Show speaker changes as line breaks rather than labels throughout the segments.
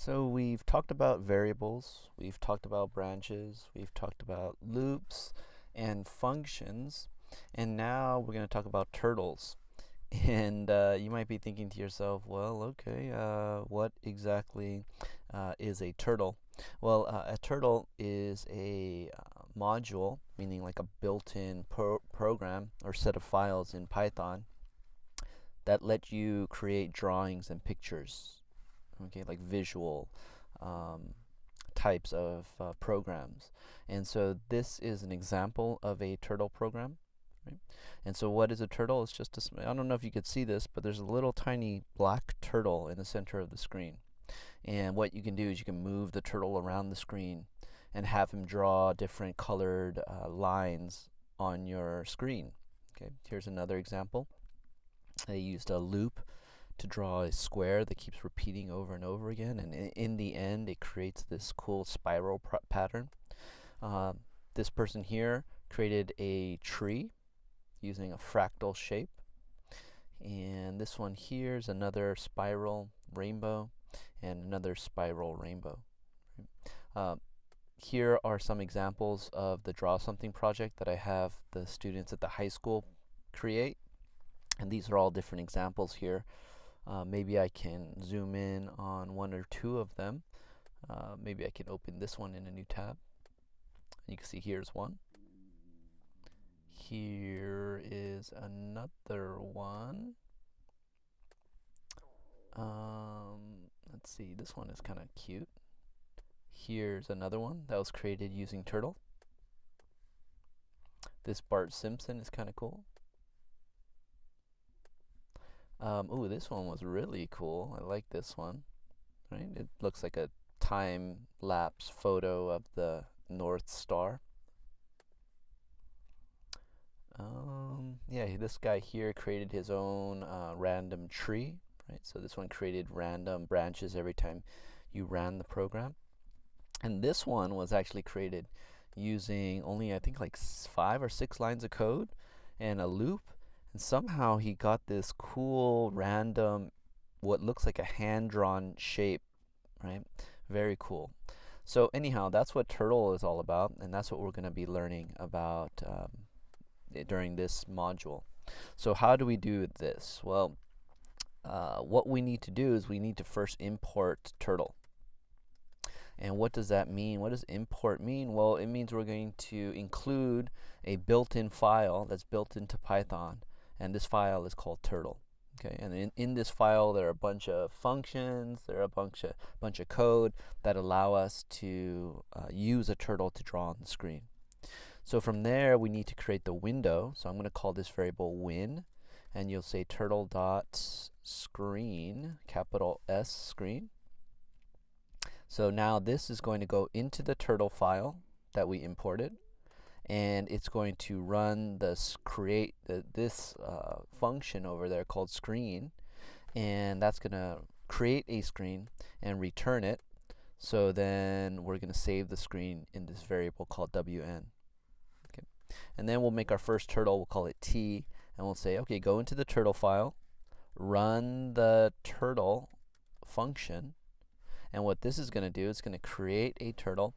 So we've talked about variables, we've talked about branches, we've talked about loops and functions, and now we're going to talk about turtles. And you might be thinking to yourself, well, okay, what exactly is a turtle? Well, a turtle is a module, meaning like a built-in program or set of files in Python that let you create drawings and pictures, okay, like visual types of programs. And so this is an example of a turtle program. Right? And so what is a turtle? It's just I don't know if you could see this, but there's a little tiny black turtle in the center of the screen. And what you can do is you can move the turtle around the screen and have him draw different colored lines on your screen. Okay, here's another example. I used a loop to draw a square that keeps repeating over and over again, and in the end it creates this cool spiral pattern. This person here created a tree using a fractal shape, and this one here is another spiral rainbow and another spiral rainbow. Here are some examples of the Draw Something project that I have the students at the high school create, and these are all different examples here. Maybe I can zoom in on one or two of them. Maybe I can open this one in a new tab. You can see here's one. Here is another one. Let's see, this one is kind of cute. Here's another one that was created using Turtle. This Bart Simpson is kind of cool. Ooh, this one was really cool. I like this one. Right? It looks like a time-lapse photo of the North Star. Yeah, this guy here created his own random tree. Right? So this one created random branches every time you ran the program. And this one was actually created using only, I think, like 5 or 6 lines of code and a loop. And somehow he got this cool random, what looks like a hand-drawn shape, right? Very cool. So anyhow, that's what Turtle is all about, and that's what we're going to be learning about during this module. So how do we do this? Well, what we need to do is we need to first import Turtle. And what does that mean? What does import mean? Well, it means we're going to include a built-in file that's built into Python, and this file is called Turtle. Okay, and in this file there are a bunch of functions, there are a bunch of code that allow us to use a turtle to draw on the screen. So from there we need to create the window. So I'm going to call this variable win, and you'll say turtle.screen, capital S screen. So now this is going to go into the turtle file that we imported, and it's going to run this function over there called screen, and that's going to create a screen and return it. So then we're going to save the screen in this variable called wn. Okay, and then we'll make our first turtle. We'll call it t, and we'll say, okay, go into the turtle file, run the turtle function. And what this is going to do is going to create a turtle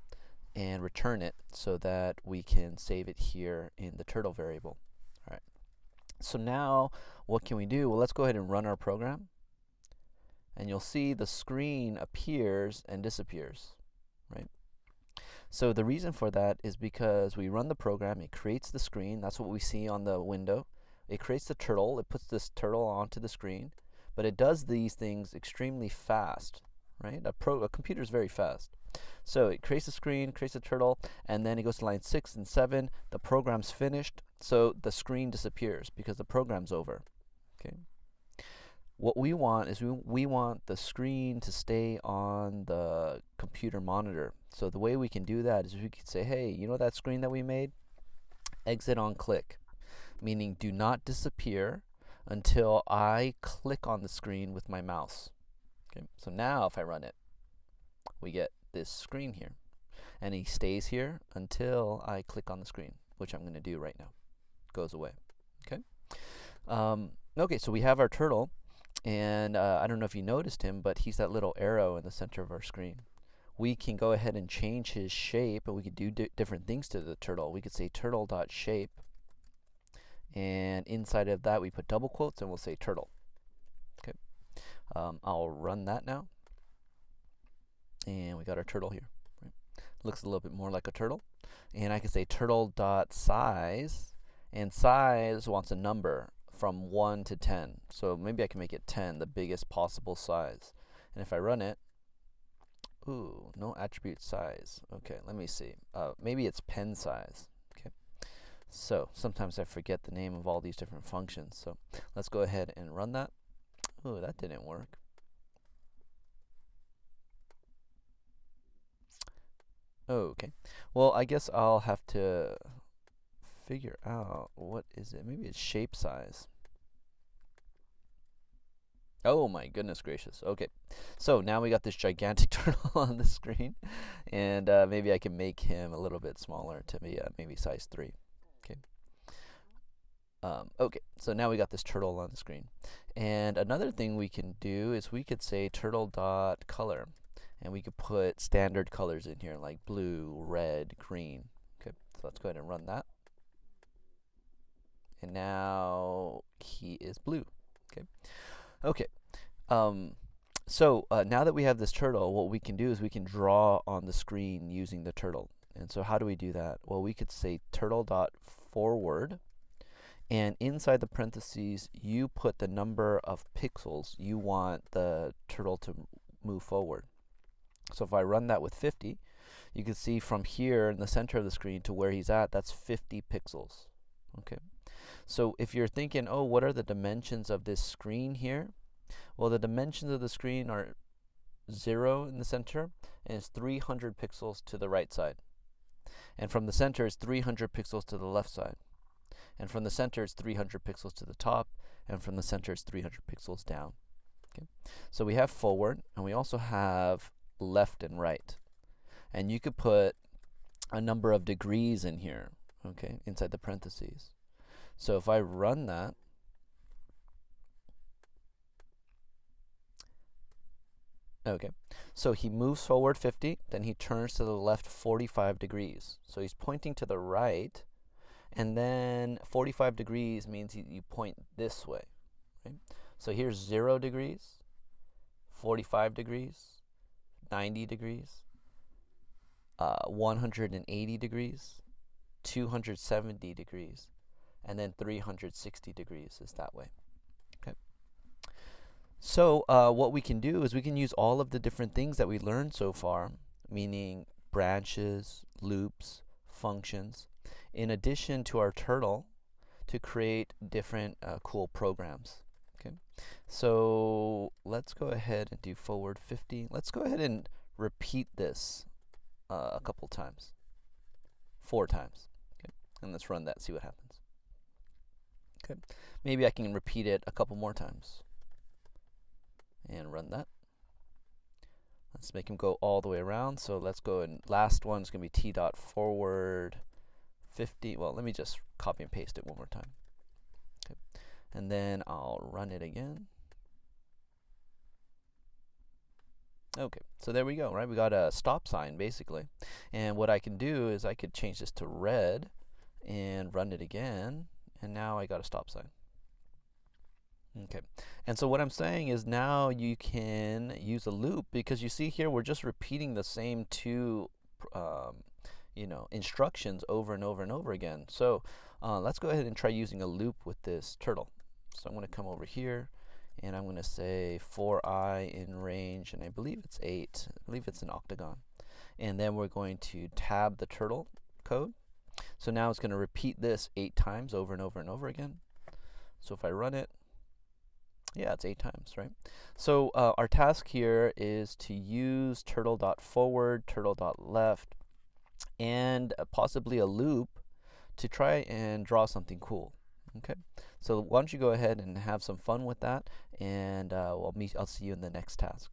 and return it so that we can save it here in the turtle variable. All right. So now what can we do? Well, let's go ahead and run our program. And you'll see the screen appears and disappears, right? So the reason for that is because we run the program, it creates the screen. That's what we see on the window. It creates the turtle. It puts this turtle onto the screen. But it does these things extremely fast. Right? A computer is very fast. So it creates a screen, creates a turtle, and then it goes to line 6 and 7. The program's finished, so the screen disappears because the program's over. Okay. What we want is we want the screen to stay on the computer monitor. So the way we can do that is we could say, hey, you know that screen that we made? Exit on click, meaning do not disappear until I click on the screen with my mouse. Okay, so now if I run it, we get this screen here. And he stays here until I click on the screen, which I'm going to do right now. Goes away. Okay. Okay, so we have our turtle. And I don't know if you noticed him, but he's that little arrow in the center of our screen. We can go ahead and change his shape, and we could do different things to the turtle. We could say turtle.shape, and inside of that we put double quotes and we'll say turtle. Okay, I'll run that now, and we got our turtle here. Right? Looks a little bit more like a turtle. And I can say turtle.size, and size wants a number from 1 to 10. So maybe I can make it 10, the biggest possible size. And if I run it, ooh, no attribute size. Okay, let me see. Maybe it's pen size. Okay, so sometimes I forget the name of all these different functions. So let's go ahead and run that. Ooh, that didn't work. Okay, well, I guess I'll have to figure out what is it. Maybe it's shape size. Oh my goodness gracious. Okay, so now we got this gigantic turtle on the screen, and maybe I can make him a little bit smaller to be maybe size 3. Okay. Okay, so now we got this turtle on the screen. And another thing we can do is we could say turtle.color, and we could put standard colors in here like blue, red, green. Okay, so let's go ahead and run that. And now he is blue. Okay. Okay. So now that we have this turtle, what we can do is we can draw on the screen using the turtle. And so how do we do that? Well, we could say turtle.forward, and inside the parentheses, you put the number of pixels you want the turtle to move forward. So if I run that with 50, you can see from here in the center of the screen to where he's at, that's 50 pixels. Okay. So if you're thinking, oh, what are the dimensions of this screen here? Well, the dimensions of the screen are 0 in the center, and it's 300 pixels to the right side. And from the center, it's 300 pixels to the left side. And from the center, it's 300 pixels to the top, and from the center, it's 300 pixels down. Okay. So we have forward, and we also have left and right. And you could put a number of degrees in here, okay, inside the parentheses. So if I run that, okay, so he moves forward 50, then he turns to the left 45 degrees. So he's pointing to the right, and then 45 degrees means you point this way. Right? So here's 0 degrees, 45 degrees, 90 degrees, 180 degrees, 270 degrees, and then 360 degrees is that way. Okay. So what we can do is we can use all of the different things that we learned so far, meaning branches, loops, functions, in addition to our turtle, to create different cool programs. Okay. So let's go ahead and do forward 50. Let's go ahead and repeat this a couple times. 4 times. Okay. And let's run that, see what happens. Okay. Maybe I can repeat it a couple more times. And run that. Let's make him go all the way around. So let's go, and last one is going to be t.forward 50. Well, let me just copy and paste it one more time. Okay. And then I'll run it again. Okay, so there we go, right? We got a stop sign, basically. And what I can do is I could change this to red and run it again. And now I got a stop sign. Okay, and so what I'm saying is now you can use a loop, because you see here we're just repeating the same 2 instructions over and over and over again. So let's go ahead and try using a loop with this turtle. So I'm going to come over here, and I'm going to say for I in range, and I believe it's 8. I believe it's an octagon. And then we're going to tab the turtle code. So now it's going to repeat this 8 times over and over and over again. So if I run it, yeah, it's 8 times, right? So our task here is to use turtle.forward, turtle.left, and possibly a loop to try and draw something cool. Okay, so why don't you go ahead and have some fun with that, and I'll see you in the next task.